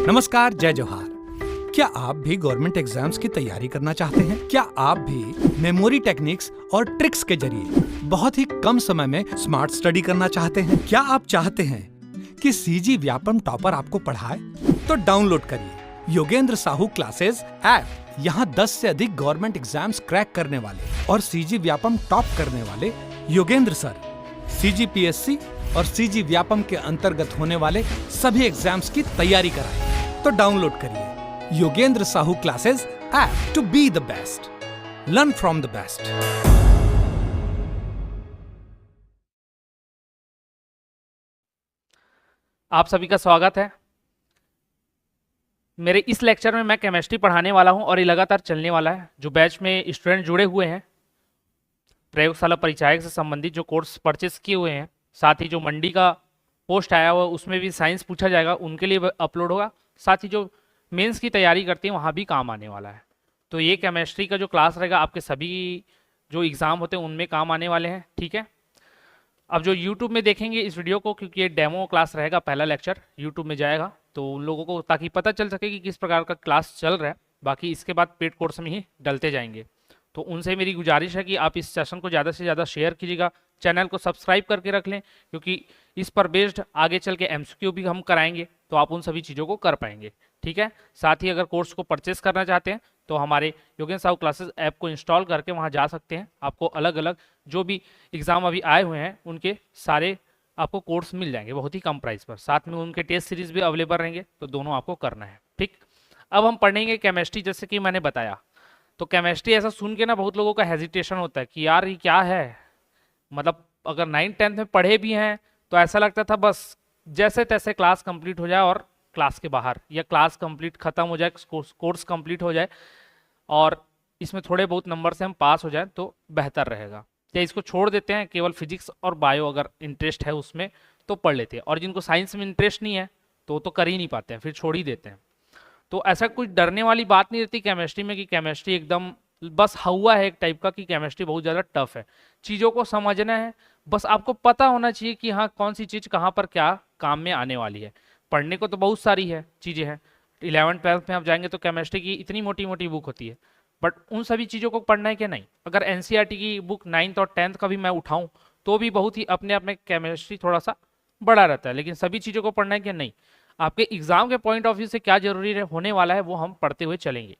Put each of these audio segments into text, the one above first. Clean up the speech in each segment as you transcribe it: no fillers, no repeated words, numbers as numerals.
नमस्कार, जय जोहार। क्या आप भी गवर्नमेंट एग्जाम्स की तैयारी करना चाहते हैं? क्या आप भी मेमोरी टेक्निक्स और ट्रिक्स के जरिए बहुत ही कम समय में स्मार्ट स्टडी करना चाहते हैं? क्या आप चाहते हैं कि सीजी व्यापम टॉपर आपको पढ़ाए? तो डाउनलोड करिए योगेंद्र साहू क्लासेस ऐप। यहाँ 10 से अधिक गवर्नमेंट एग्जाम्स क्रैक करने वाले और सीजी व्यापम टॉप करने वाले योगेंद्र सर सीजीपीएससी और सीजी व्यापम के अंतर्गत होने वाले सभी एग्जाम्स की तैयारी कराएं। तो डाउनलोड करिए Yogendra Sahu classes app to be the best, learn from the best. आप सभी का स्वागत है। मेरे इस लेक्चर में मैं केमिस्ट्री पढ़ाने वाला हूं और ये लगातार चलने वाला है। जो बैच में स्टूडेंट जुड़े हुए हैं, प्रयोगशाला परिचायक से संबंधित जो कोर्स परचेस किए हुए हैं, साथ ही जो मंडी का पोस्ट आया हुआ उसमें भी साइंस पूछा जाएगा, उनके लिए अपलोड होगा। साथ ही जो मेंस की तैयारी करते हैं वहाँ भी काम आने वाला है। तो ये केमिस्ट्री का जो क्लास रहेगा आपके सभी जो एग्ज़ाम होते हैं उनमें काम आने वाले हैं, ठीक है। अब जो YouTube में देखेंगे इस वीडियो को, क्योंकि ये डेमो क्लास रहेगा, पहला लेक्चर YouTube में जाएगा, तो उन लोगों को ताकि पता चल सके कि किस प्रकार का क्लास चल रहा है। बाकी इसके बाद पेड कोर्स में ही डलते जाएंगे। तो उनसे मेरी गुजारिश है कि आप इस सेशन को ज़्यादा से ज़्यादा शेयर कीजिएगा, चैनल को सब्सक्राइब करके रख लें, क्योंकि इस पर बेस्ड आगे चल के MCQ भी हम कराएंगे, तो आप उन सभी चीज़ों को कर पाएंगे, ठीक है। साथ ही अगर कोर्स को परचेस करना चाहते हैं तो हमारे योगेंद्र साहू क्लासेस ऐप को इंस्टॉल करके वहाँ जा सकते हैं। आपको अलग अलग जो भी एग्ज़ाम अभी आए हुए हैं उनके सारे आपको कोर्स मिल जाएंगे बहुत ही कम प्राइस पर। साथ में उनके टेस्ट सीरीज भी अवेलेबल रहेंगे, तो दोनों आपको करना है, ठीक। अब हम पढ़ेंगे केमिस्ट्री, जैसे कि मैंने बताया। तो केमिस्ट्री ऐसा सुन के ना बहुत लोगों का हेजिटेशन होता है कि यार ये क्या है, मतलब अगर 9th-10th में पढ़े भी हैं तो ऐसा लगता था बस जैसे तैसे क्लास कंप्लीट हो जाए और क्लास के बाहर, या क्लास कंप्लीट खत्म हो जाए, कोर्स कंप्लीट हो जाए और इसमें थोड़े बहुत नंबर से हम पास हो जाए तो बेहतर रहेगा। या इसको छोड़ देते हैं, केवल फिजिक्स और बायो अगर इंटरेस्ट है उसमें तो पढ़ लेते हैं, और जिनको साइंस में इंटरेस्ट नहीं है तो कर ही नहीं पाते हैं, फिर छोड़ ही देते हैं। तो ऐसा कुछ डरने वाली बात नहीं रहती केमिस्ट्री में कि केमिस्ट्री एकदम बस हवा है एक टाइप का, कि केमिस्ट्री बहुत ज़्यादा टफ है। चीज़ों को समझना है, बस आपको पता होना चाहिए कि हाँ कौन सी चीज़ कहाँ पर क्या काम में आने वाली है। पढ़ने को तो बहुत सारी है चीज़ें हैं। 11th-12th में आप जाएंगे तो केमिस्ट्री की इतनी मोटी मोटी बुक होती है, बट उन सभी चीज़ों को पढ़ना है कि नहीं। अगर NCERT की बुक 9th और 10th का भी मैं उठाऊँ तो भी बहुत ही अपने आप में केमिस्ट्री थोड़ा सा बड़ा रहता है, लेकिन सभी चीज़ों को पढ़ना है कि नहीं। आपके एग्जाम के पॉइंट ऑफ व्यू से क्या जरूरी होने वाला है वो हम पढ़ते हुए चलेंगे।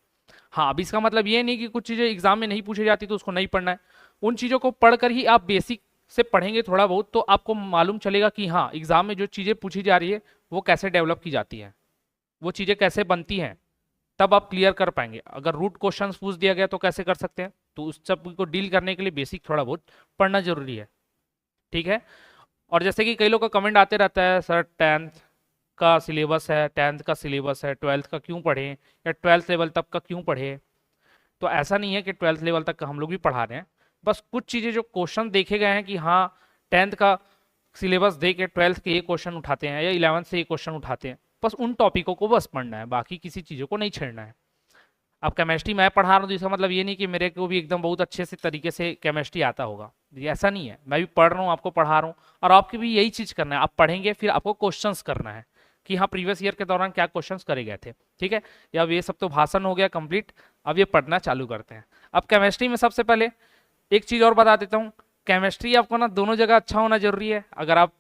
हाँ, अब इसका मतलब ये नहीं कि कुछ चीज़ें एग्जाम में नहीं पूछी जाती तो उसको नहीं पढ़ना है। उन चीज़ों को पढ़कर ही आप बेसिक से पढ़ेंगे थोड़ा बहुत, तो आपको मालूम चलेगा कि हाँ एग्जाम में जो चीज़ें पूछी जा रही है वो कैसे डेवलप की जाती हैं, वो चीज़ें कैसे बनती हैं, तब आप क्लियर कर पाएंगे। अगर रूट क्वेश्चन पूछ दिया गया तो कैसे कर सकते हैं, तो उस सब को डील करने के लिए बेसिक थोड़ा बहुत पढ़ना जरूरी है, ठीक है। और जैसे कि कई लोग का कमेंट आते रहता है, सर 10th का सिलेबस है, 10th का सिलेबस है, 12th का क्यों पढ़ें, या 12th लेवल तक का क्यों पढ़े। तो ऐसा नहीं है कि 12th लेवल तक का हम लोग भी पढ़ा रहे हैं, बस कुछ चीज़ें जो क्वेश्चन देखे गए हैं कि हाँ 10th का सिलेबस दे के 12th के ये क्वेश्चन उठाते हैं या 11th से ये क्वेश्चन उठाते हैं, बस उन टॉपिकों को बस पढ़ना है, बाकी किसी चीज़ों को नहीं छेड़ना है। अब केमिस्ट्री मैं पढ़ा रहा हूँ तो इसका मतलब ये नहीं कि मेरे को भी एकदम बहुत अच्छे से तरीके से केमिस्ट्री आता होगा, ये ऐसा नहीं है। मैं भी पढ़ रहा हूँ, आपको पढ़ा रहा हूँ, और आपकी भी यही चीज़ करना है। आप पढ़ेंगे फिर आपको क्वेश्चंस करना है कि हाँ प्रीवियस ईयर के दौरान क्या क्वेश्चंस करे गए थे, ठीक है। या अब ये सब तो भाषण हो गया कंप्लीट, अब ये पढ़ना चालू करते हैं। अब केमिस्ट्री में सबसे पहले एक चीज़ और बता देता हूँ, केमिस्ट्री आपको ना दोनों जगह अच्छा होना जरूरी है। अगर आप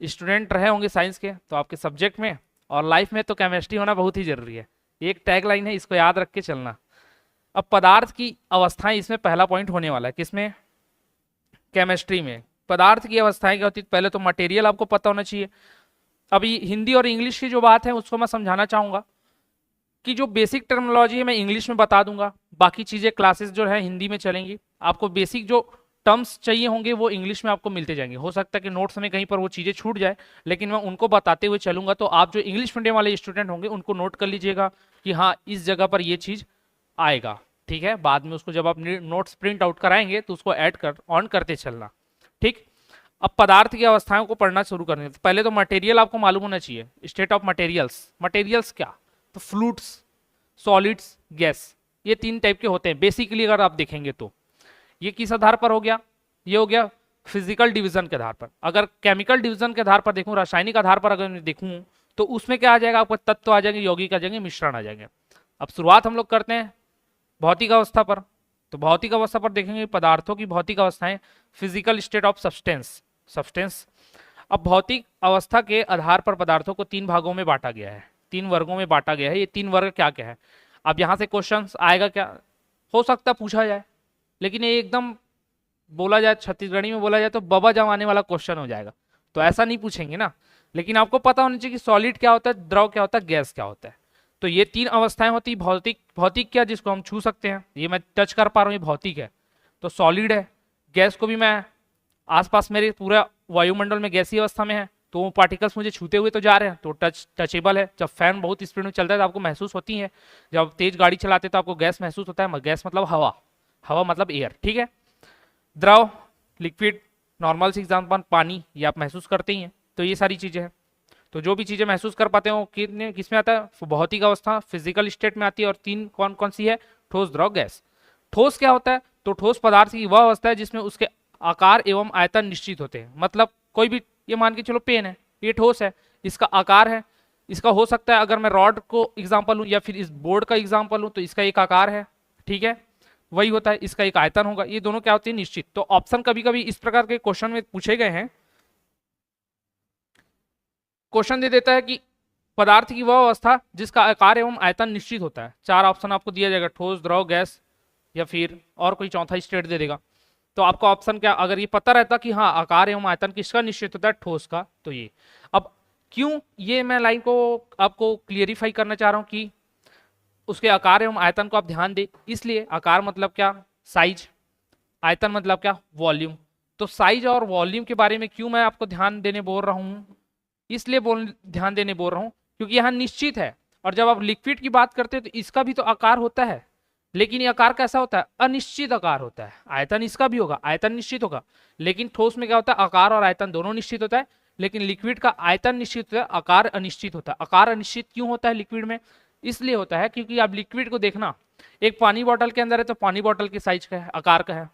स्टूडेंट रहे होंगे साइंस के तो आपके सब्जेक्ट में और लाइफ में तो केमिस्ट्री होना बहुत ही जरूरी है। एक टैग लाइन है, इसको याद रख के चलना। अब पदार्थ की अवस्थाएं इसमें पहला पॉइंट होने वाला है। किसमें? केमिस्ट्री में पदार्थ की अवस्थाएं क्या होती है। पहले तो मटेरियल आपको पता होना चाहिए। अभी हिंदी और इंग्लिश की जो बात है उसको मैं समझाना चाहूँगा कि जो बेसिक टर्मिनोलॉजी है मैं इंग्लिश में बता दूंगा, बाकी चीज़ें क्लासेस जो है हिंदी में चलेंगी। आपको बेसिक जो टर्म्स चाहिए होंगे वो इंग्लिश में आपको मिलते जाएंगे। हो सकता है कि नोट्स में कहीं पर वो चीज़ें छूट जाए, लेकिन मैं उनको बताते हुए चलूंगा। तो आप जो इंग्लिश मीडियम वाले स्टूडेंट होंगे उनको नोट कर लीजिएगा कि हाँ इस जगह पर ये चीज़ आएगा, ठीक है। बाद में उसको जब आप नोट्स प्रिंट आउट कराएंगे तो उसको ऐड कर ऑन करते चलना, ठीक। अब पदार्थ की अवस्थाओं को पढ़ना शुरू करने से पहले तो मटेरियल आपको मालूम होना चाहिए। State of materials. मटेरियल्स क्या? तो फ्लूइड्स, सॉलिड्स, गैस, ये 3 टाइप के होते हैं बेसिकली अगर आप देखेंगे तो। ये किस आधार पर हो गया? ये हो गया फिजिकल डिवीजन के आधार पर। अगर केमिकल डिवीजन के आधार पर देखूं, रासायनिक आधार पर अगर देखूं, तो उसमें क्या आ जाएगा, आपको तत्व आ जाएंगे, यौगिक आ जाएंगे, मिश्रण आ जाएंगे। अब शुरुआत हम लोग करते हैं भौतिक अवस्था पर। तो भौतिक अवस्था पर देखेंगे पदार्थों की भौतिक अवस्थाएं, physical state of substance. Substance अब भौतिक अवस्था के आधार पर पदार्थों को 3 भागों में बांटा गया है, 3 वर्गों में बांटा गया है। ये 3 वर्ग क्या क्या है? अब यहाँ से क्वेश्चन आएगा, क्या हो सकता पूछा जाए, लेकिन ये एकदम बोला जाए, छत्तीसगढ़ी में बोला जाए तो बबा जमाने वाला क्वेश्चन हो जाएगा, तो ऐसा नहीं पूछेंगे ना। लेकिन आपको पता होना चाहिए कि सॉलिड क्या होता है, द्रव क्या होता है, गैस क्या होता है। तो ये 3 अवस्थाएं होती, भौतिक, भौतिक क्या जिसको हम छू सकते हैं, ये मैं टच कर पा रहा हूँ, ये भौतिक है, तो सॉलिड है। गैस को भी मैं आसपास मेरे पूरा वायुमंडल में गैसीय अवस्था में है, तो वो पार्टिकल्स मुझे छूते हुए तो जा रहे हैं, तो टचेबल है। जब फैन बहुत स्पीड में चलता है तो आपको महसूस होती है, जब तेज गाड़ी चलाते तो आपको गैस महसूस होता है। गैस मतलब हवा, हवा मतलब एयर, ठीक है। द्रव, लिक्विड, नॉर्मल सी एग्जाम्पल पानी, ये आप महसूस करते ही हैं। तो ये सारी चीजें हैं, तो जो भी चीजें महसूस कर पाते हैं वो किसमें आता है, भौतिक अवस्था, फिजिकल स्टेट में आती है। और 3 कौन कौन सी है, ठोस, द्रव, गैस। ठोस क्या होता है, तो ठोस पदार्थ की वह अवस्था है जिसमें उसके आकार एवं आयतन निश्चित होते हैं। मतलब कोई भी, ये मान के चलो पेन है, ये ठोस है, इसका आकार है, इसका हो सकता है, अगर मैं रॉड को एग्जाम्पल लूँ या फिर इस बोर्ड का एग्जाम्पल लूँ, तो इसका एक आकार है, ठीक है, वही होता है, इसका एक आयतन होगा। ये दोनों क्या होते हैं, निश्चित। तो ऑप्शन कभी कभी इस प्रकार के क्वेश्चन में पूछे गए हैं, क्वेश्चन दे देता है कि पदार्थ की वह अवस्था जिसका आकार एवं आयतन निश्चित होता है। 4 ऑप्शन आपको दिया जाएगा, ठोस, द्रव, गैस, या फिर और कोई चौथा स्टेट दे देगा। तो आपको ऑप्शन क्या, अगर ये पता रहता कि हाँ आकार एवं आयतन किसका निश्चित होता है, ठोस का, तो ये। अब क्यों ये मैं लाइन को आपको क्लियरिफाई करना चाह रहा हूं कि उसके आकार एवं आयतन को आप ध्यान दें, इसलिए आकार मतलब क्या, साइज, आयतन मतलब क्या, वॉल्यूम। तो साइज और वॉल्यूम के बारे में क्यों मैं आपको ध्यान देने बोल रहा हूं, इसलिए ध्यान देने बोल रहा हूं क्योंकि यहां निश्चित है। और जब आप लिक्विड की बात करते हैं तो इसका भी तो आकार होता है, लेकिन ये आकार कैसा होता है, अनिश्चित आकार होता है। आयतन इसका भी होगा, आयतन निश्चित होगा, लेकिन ठोस में क्या होता है, आकार और आयतन दोनों निश्चित होता है, लेकिन लिक्विड का आयतन निश्चित होता है, आकार अनिश्चित होता है। आकार अनिश्चित क्यों होता है लिक्विड में, इसलिए होता है क्योंकि आप लिक्विड को देखना, एक पानी बॉटल के अंदर है तो पानी बॉटल के साइज का है, आकार का है।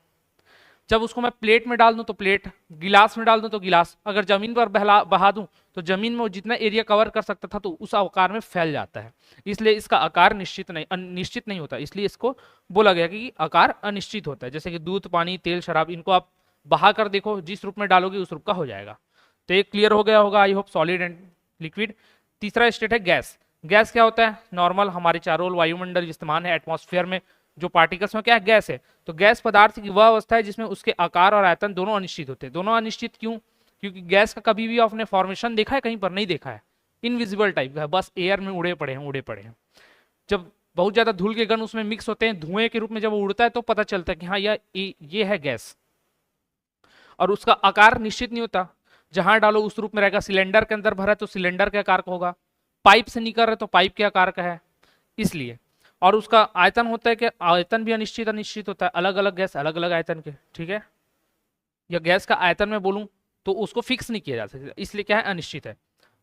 जब उसको मैं प्लेट में डाल दूं तो प्लेट, गिलास में डाल दूं तो गिलास, अगर जमीन पर बहा दूं तो जमीन में वो जितना एरिया कवर कर सकता था तो उस आकार में फैल जाता है। इसलिए इसका आकार निश्चित नहीं होता, इसलिए इसको बोला गया कि आकार अनिश्चित होता है। जैसे कि दूध, पानी, तेल, शराब, इनको आप बहा कर देखो, जिस रूप में डालोगे उस रूप का हो जाएगा। तो ये क्लियर हो गया होगा, I hope, solid and liquid. तीसरा स्टेट है गैस। गैस क्या होता है, नॉर्मल हमारे चारों ओर वायुमंडल विद्यमान है, एटमॉस्फेयर में जो पार्टिकल्स में क्या है, गैस है। तो गैस पदार्थ की वह अवस्था है जिसमें उसके आकार और आयतन दोनों अनिश्चित होते हैं। दोनों अनिश्चित क्यों, क्योंकि गैस का कभी भी आपने फॉर्मेशन देखा है, कहीं पर नहीं देखा है, इनविजिबल टाइप का है, बस एयर में उड़े पड़े हैं। जब बहुत ज्यादा धूल के कण उसमें मिक्स होते हैं, धुएं के रूप में जब वो उड़ता है तो पता चलता है कि हाँ ये है गैस, और उसका आकार निश्चित नहीं होता, जहां डालो उस रूप में रहेगा। सिलेंडर के अंदर भरा है तो सिलेंडर के आकार का होगा, पाइप से निकल रहा है तो पाइप के आकार का है, इसलिए। और उसका आयतन होता है कि आयतन भी अनिश्चित होता है, अलग अलग गैस अलग अलग आयतन के, ठीक है। या गैस का आयतन में बोलूं तो उसको फिक्स नहीं किया जा सकता, इसलिए क्या है, अनिश्चित है।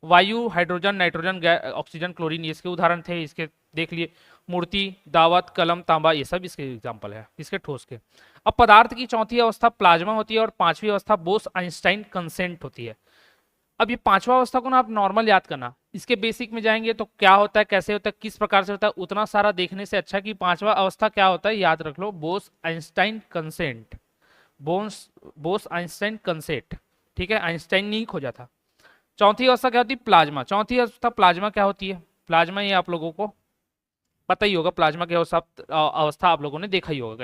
वायु, हाइड्रोजन, नाइट्रोजन, ऑक्सीजन, क्लोरीन, ये इसके उदाहरण थे, इसके देख लिए। मूर्ति, दावत, कलम, तांबा, ये सब इसके एग्जाम्पल है, इसके ठोस के। अब पदार्थ की चौथी अवस्था प्लाज्मा होती है और 5वीं अवस्था बोस-आइंस्टाइन कंसेंट होती है। अब ये 5वां अवस्था को ना आप नॉर्मल याद करना, इसके बेसिक में जाएंगे तो क्या होता है, कैसे होता है, किस प्रकार से होता है, उतना सारा देखने से अच्छा कि 5वां अवस्था क्या होता है याद रख लो, बोस-आइंस्टाइन कंसेंट, बोस-आइंस्टाइन कंसेंट, ठीक है, आइंस्टाइन नहीं खोजा था। चौथी अवस्था क्या होती है, प्लाज्मा। चौथी अवस्था प्लाज्मा क्या होती है, प्लाज्मा ये आप लोगों को पता ही होगा, प्लाज्मा की अवस्था आप लोगों ने देखा ही होगा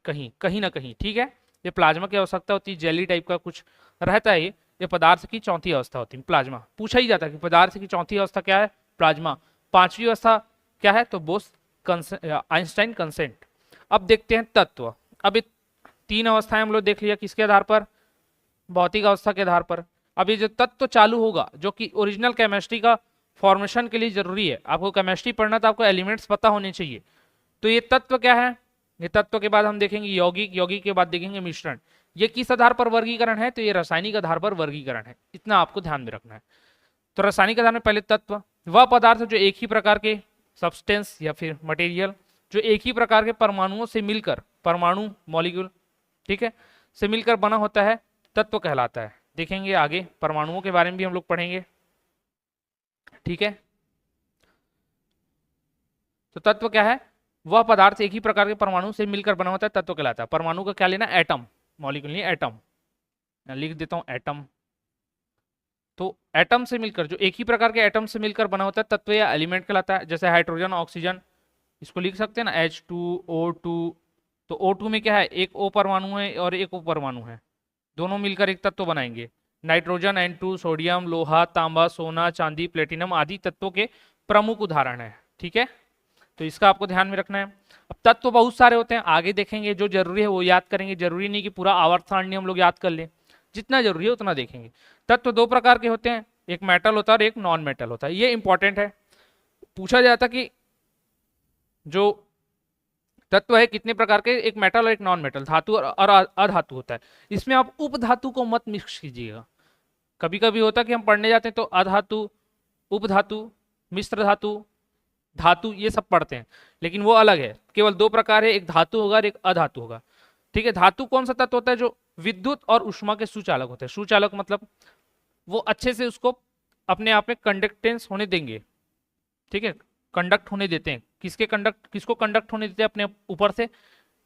कहीं ना कहीं, ठीक है। ये प्लाज्मा की अवस्था होती है, जेली टाइप का कुछ रहता है, ये पदार्थ की चौथी अवस्था होती है प्लाज्मा। पूछा ही जाता है कि पदार्थ की चौथी अवस्था क्या है, प्लाज्मा। 5वीं अवस्था क्या है, तो बोस आइंस्टाइन कंसेंट। अब देखते हैं तत्व। अब ये 3 अवस्थाएं हम लोग देख लिया, किसके आधार पर, भौतिक अवस्था के आधार पर। अब ये जो तत्व चालू होगा, जो कि ओरिजिनल केमिस्ट्री का फॉर्मेशन के लिए जरूरी है, आपको केमिस्ट्री पढ़ना तो आपको एलिमेंट्स पता होने चाहिए। तो ये तत्व क्या है, ये तत्व के बाद हम देखेंगे यौगिक के बाद देखेंगे मिश्रण। ये किस आधार पर वर्गीकरण है, तो ये रासायनिक आधार पर वर्गीकरण है, इतना आपको ध्यान में रखना है। तो रासायनिक आधार में पहले तत्व, वह पदार्थ जो एक ही प्रकार के सब्सटेंस या फिर मटेरियल, जो एक ही प्रकार के परमाणुओं से मिलकर, परमाणु मॉलिक्यूल, ठीक है, से मिलकर बना होता है, तत्व कहलाता है। देखेंगे आगे परमाणुओं के बारे में भी हम लोग पढ़ेंगे, ठीक है। तो तत्व क्या है? वह पदार्थ एक ही प्रकार के परमाणु से मिलकर बना होता है, तत्व कहलाता है। परमाणु का क्या लेना? एटम, मॉलिक्यूल नहीं, एटम। लिख देता हूं एटम। तो एटम से मिलकर, जो एक ही प्रकार के एटम से मिलकर बना होता है, तत्व या एलिमेंट कहलाता है। जैसे हाइड्रोजन, ऑक्सीजन, इसको लिख सकते हैं ना H2O2। तो O2 में क्या है? एक O परमाणु है और एक O परमाणु है, दोनों मिलकर एक तत्व बनाएंगे। नाइट्रोजन N2, सोडियम, लोहा, तांबा, सोना, चांदी, प्लेटिनम आदि तत्वों के प्रमुख उदाहरण है। ठीक है, तो इसका आपको ध्यान में रखना है। अब तत्व बहुत सारे होते हैं, आगे देखेंगे, जो जरूरी है वो याद करेंगे। जरूरी नहीं कि पूरा आवर्त सारणी हम लोग याद कर लें, जितना जरूरी है उतना देखेंगे। तत्व दो प्रकार के होते हैं, एक मेटल होता है और एक नॉन मेटल होता है। ये इंपॉर्टेंट है, पूछा जाता कि जो तत्व है कितने प्रकार के, एक मेटल और एक नॉन मेटल, धातु और अधातु होता है। इसमें आप उपधातु को मत मिक्स कीजिएगा। कभी कभी होता है कि हम पढ़ने जाते हैं तो अधातु, उपधातु, मिश्र धातु, धातु, ये सब पढ़ते हैं, लेकिन वो अलग है। केवल दो प्रकार है, एक धातु होगा और एक अधातु होगा। ठीक है, धातु कौन सा तत्व होता है? जो विद्युत और उष्मा के सुचालक होते हैं। सुचालक मतलब वो अच्छे से उसको अपने आप में कंडक्टेंस होने देंगे। ठीक है, कंडक्ट होने देते हैं। किसको कंडक्ट होने देते हैं? अपने ऊपर से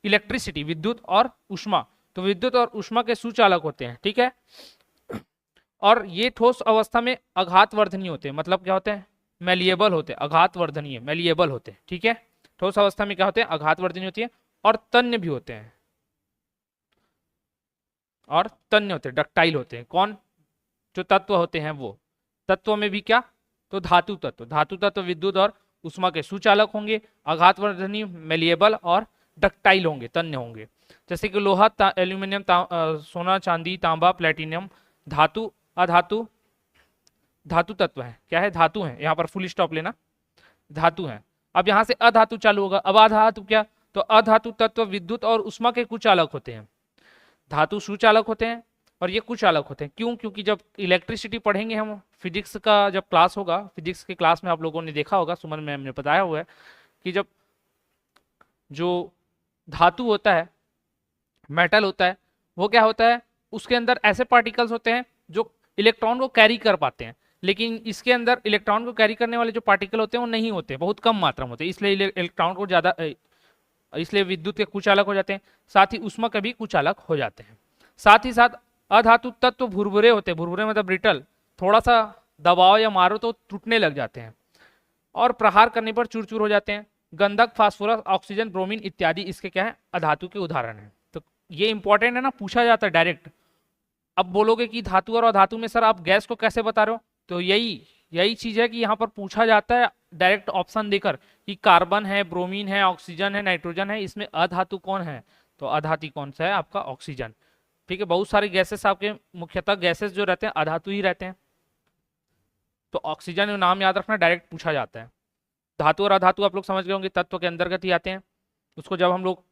इलेक्ट्रिसिटी, विद्युत और उष्मा। तो विद्युत और उष्मा के सुचालक होते हैं। ठीक है, और ये ठोस अवस्था में आघात वर्धनीय होते हैं। मतलब क्या होते हैं? मेलिएबल होते हैं, आघात वर्धनीय, मेलिएबल होते हैं। ठीक है, ठोस अवस्था में क्या होते हैं? आघात वर्धनीय होती है, और तन्य भी होते हैं, और तन्य होते हैं, डक्टाइल होते हैं। कौन? जो तत्व होते हैं वो। तत्व में भी क्या? तो धातु तत्व। धातु तत्व विद्युत और उष्मा के सुचालक होंगे, आघातवर्धनी, मेलिएबल और डक्टाइल होंगे, तन्य होंगे। जैसे कि लोहा, एल्यूमिनियम, सोना, चांदी, तांबा, प्लेटिनियम, धातु, अधातु, धातु तत्व है। क्या है? धातु है। यहाँ पर फुल स्टॉप लेना, धातु है। अब यहाँ से अधातु चालू होगा। अब अधातु क्या? तो अधातु तत्व विद्युत और उष्मा के कुचालक होते हैं। धातु सुचालक होते हैं और ये कुचालक होते हैं। क्यों? क्योंकि जब इलेक्ट्रिसिटी पढ़ेंगे हम, फिजिक्स का जब क्लास होगा, फिजिक्स के क्लास में आप लोगों ने देखा होगा, सुमन मैम ने बताया हुआ है कि जब जो धातु होता है, मेटल होता है, वो क्या होता है? उसके अंदर ऐसे पार्टिकल्स होते हैं जो इलेक्ट्रॉन को कैरी कर पाते हैं, लेकिन इसके अंदर इलेक्ट्रॉन को कैरी करने वाले जो पार्टिकल होते हैं वो नहीं होते, बहुत कम मात्रा में होते हैं। इसलिए इलेक्ट्रॉन को ज़्यादा, इसलिए विद्युत के कुचालक हो जाते हैं, साथ ही उष्मा के भी कुचालक हो जाते हैं। साथ ही साथ अधातु तत्व भुरभुरे होते हैं। भुरभुरे मतलब ब्रिटल, थोड़ा सा दबाव या मारो तो टूटने लग जाते हैं और प्रहार करने पर चूर-चूर हो जाते हैं। गंधक, फास्फोरस, ऑक्सीजन, ब्रोमीन इत्यादि इसके क्या है? अधातु के उदाहरण हैं। तो ये इंपॉर्टेंट है ना, पूछा जाता है डायरेक्ट। अब बोलोगे कि धातु और अधातु में सर आप गैस को कैसे बता रहे हो? तो यही चीज है कि यहाँ पर पूछा जाता है डायरेक्ट ऑप्शन देकर कि कार्बन है, ब्रोमीन है, ऑक्सीजन है, नाइट्रोजन है, इसमें अधातु कौन है? तो अधातु कौन सा है? आपका ऑक्सीजन। ठीक है, बहुत सारे गैसेस आपके, मुख्यतः गैसेस जो रहते हैं अधातु ही रहते हैं। तो ऑक्सीजन नाम याद रखना, डायरेक्ट पूछा जाता है। धातु और अधातु आप लोग समझ गए होंगे, तत्व के अंतर्गत ही आते हैं। उसको जब हम लोग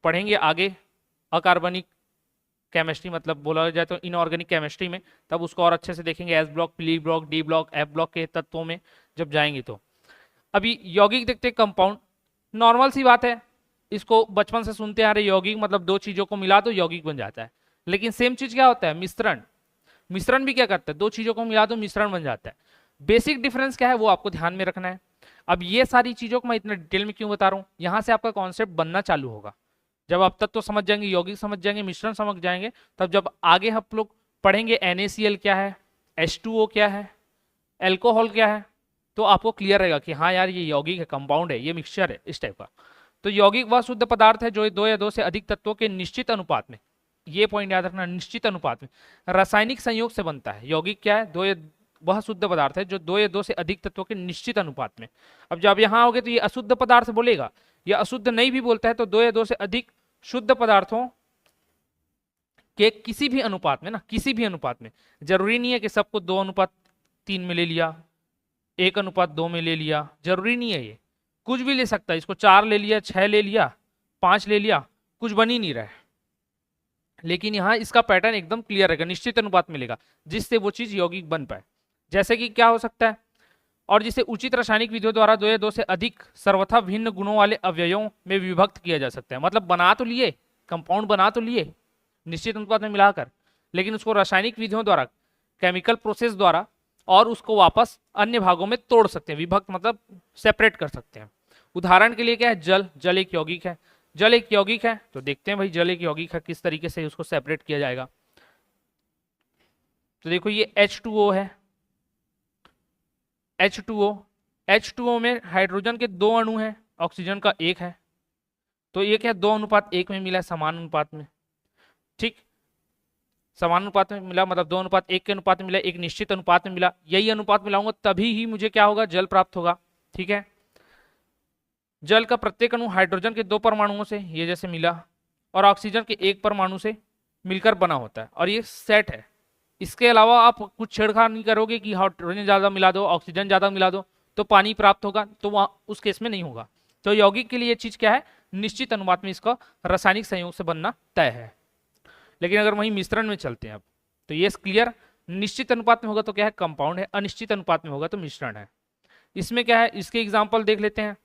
पढ़ेंगे आगे अकार्बनिक केमिस्ट्री, मतलब बोला जाए तो इनऑर्गेनिक केमिस्ट्री में, तब उसको और अच्छे से देखेंगे। S block, P block, D block, F block के तत्वों में जब जाएंगे। तो अभी यौगिक देखते हैं, कंपाउंड। नॉर्मल सी बात है, इसको बचपन से सुनते आ रहे, यौगिक मतलब दो चीजों को मिला दो यौगिक बन जाता है। लेकिन सेम चीज क्या होता है? मिश्रण। मिश्रण भी क्या करता है? दो चीजों को मिला दो, मिश्रण बन जाता है। बेसिक डिफरेंस क्या है वो आपको ध्यान में रखना है। अब ये सारी चीजों को मैं इतना डिटेल में क्यों बता रहा हूँ? यहां से आपका कॉन्सेप्ट बनना चालू होगा। जब आप तत्व समझ जाएंगे, यौगिक समझ जाएंगे, मिश्रण समझ जाएंगे, तब जब आगे हम लोग पढ़ेंगे NaCl क्या है, H2O क्या है, एल्कोहल क्या है, तो आपको क्लियर रहेगा कि हाँ यार ये यौगिक है, कंपाउंड है, ये मिक्सचर है, इस टाइप का। तो यौगिक वह शुद्ध पदार्थ है जो दो या दो से अधिक तत्वों के निश्चित अनुपात में, ये पॉइंट याद रखना, निश्चित अनुपात में रासायनिक संयोग से बनता है। यौगिक क्या है? वह शुद्ध पदार्थ है जो दो या दो से अधिक तत्वों के निश्चित अनुपात में। अब जब यहाँ आओगे तो ये अशुद्ध पदार्थ बोलेगा, या अशुद्ध नहीं भी बोलता है, तो दो या दो से अधिक शुद्ध पदार्थों के किसी भी अनुपात में ना, किसी भी अनुपात में, जरूरी नहीं है कि सबको 2:3 में ले लिया, 1:2 में ले लिया, जरूरी नहीं है। ये कुछ भी ले सकता है, इसको 4 ले लिया, 6 ले लिया, 5 ले लिया, कुछ बन ही नहीं रहा है। लेकिन यहाँ इसका पैटर्न एकदम क्लियर रहेगा, निश्चित अनुपात मिलेगा जिससे वो चीज यौगिक बन पाए। जैसे कि क्या हो सकता है? और जिसे उचित रासायनिक विधियों द्वारा दो या दो से अधिक सर्वथा भिन्न गुणों वाले अवयवों में विभक्त किया जा सकता है। मतलब बना तो लिए, कंपाउंड बना तो लिए निश्चित अनुपात में मिलाकर, लेकिन उसको रासायनिक विधियों द्वारा, केमिकल प्रोसेस द्वारा और उसको वापस अन्य भागों में तोड़ सकते हैं। विभक्त मतलब सेपरेट कर सकते हैं। उदाहरण के लिए क्या है, जल, जल एक यौगिक है। जल एक यौगिक है तो देखते हैं भाई जल एक यौगिक है, किस तरीके से उसको सेपरेट किया जाएगा। तो देखो ये H2O है, H2O, H2O में हाइड्रोजन के 2 अणु हैं, ऑक्सीजन का 1 है। तो ये क्या 2:1 में मिला है, समान अनुपात में। ठीक, समान अनुपात में मिला मतलब 2:1 के अनुपात में मिला, एक निश्चित अनुपात में मिला। यही अनुपात मिलाऊंगा तभी ही मुझे क्या होगा, जल प्राप्त होगा। ठीक है, जल का प्रत्येक अणु हाइड्रोजन के 2 परमाणुओं से, ये जैसे मिला, और ऑक्सीजन के 1 परमाणु से मिलकर बना होता है, और ये सेट है। इसके अलावा आप कुछ छेड़छाड़ नहीं करोगे कि हाइड्रोजन ज़्यादा मिला दो, ऑक्सीजन ज़्यादा मिला दो तो पानी प्राप्त होगा, तो वहाँ उस केस में नहीं होगा। तो यौगिक के लिए ये चीज़ क्या है, निश्चित अनुपात में इसका रासायनिक संयोग से बनना तय है। लेकिन अगर वहीं मिश्रण में चलते हैं अब, तो ये क्लियर, निश्चित अनुपात में होगा तो क्या है, कंपाउंड है, अनिश्चित अनुपात में होगा तो मिश्रण है। इसमें क्या है, इसके एग्जाम्पल देख लेते हैं।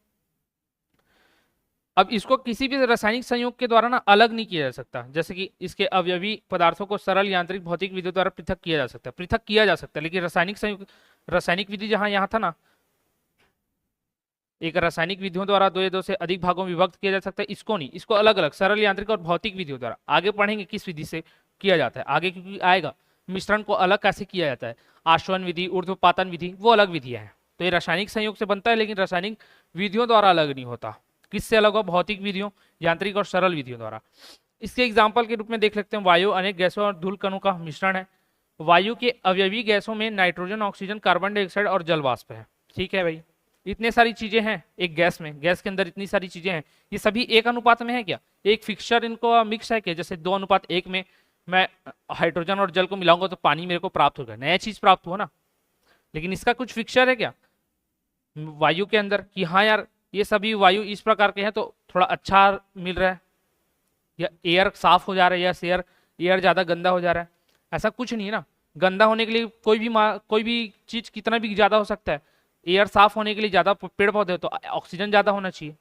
अब इसको किसी भी रासायनिक संयोग के द्वारा ना अलग नहीं किया जा सकता, जैसे कि इसके अवयवी पदार्थों को सरल यांत्रिक भौतिक विधियों द्वारा पृथक किया जा सकता है, पृथक किया जा सकता है। लेकिन रासायनिक संयोग, रासायनिक विधि जहां यहाँ था ना, एक रासायनिक विधियों द्वारा 2 या 2 से अधिक भागों में विभक्त किया जा सकता है, इसको नहीं, इसको अलग अलग सरल यांत्रिक और भौतिक विधियों द्वारा, आगे पढ़ेंगे किस विधि से किया जाता है आगे, क्योंकि आएगा मिश्रण को अलग कैसे किया जाता है, आश्वन विधि, ऊर्ध्वपातन विधि, वो अलग विधियां हैं। तो ये रासायनिक संयोग से बनता है, लेकिन रासायनिक विधियों द्वारा अलग नहीं होता। किससे अलग हो, भौतिक विधियों, यांत्रिक और सरल विधियों द्वारा। इसके एग्जाम्पल के रूप में देख सकते हैं, वायु अनेक गैसों और धूल कणों का मिश्रण है। वायु के अवयवी गैसों में नाइट्रोजन, ऑक्सीजन, कार्बन डाइऑक्साइड और जल वाष्प है। ठीक है भाई, इतने सारी चीजें हैं एक गैस में, गैस के अंदर इतनी सारी चीजें हैं, ये सभी एक अनुपात में है क्या, एक फिक्सचर इनको मिक्स है क्या, जैसे 2:1 में मैं हाइड्रोजन और जल को मिलाऊंगा तो पानी मेरे को प्राप्त होगा, नया चीज प्राप्त हुआ ना। लेकिन इसका कुछ फिक्सचर है क्या वायु के अंदर कि हाँ यार ये सभी वायु इस प्रकार के हैं तो थोड़ा अच्छा मिल रहा है, या एयर साफ हो जा रहा है, या एयर ज्यादा गंदा हो जा रहा है, ऐसा कुछ नहीं है ना। गंदा होने के लिए कोई भी चीज कितना भी ज्यादा हो सकता है, एयर साफ होने के लिए ज्यादा पेड़ पौधे हो तो ऑक्सीजन ज्यादा होना चाहिए।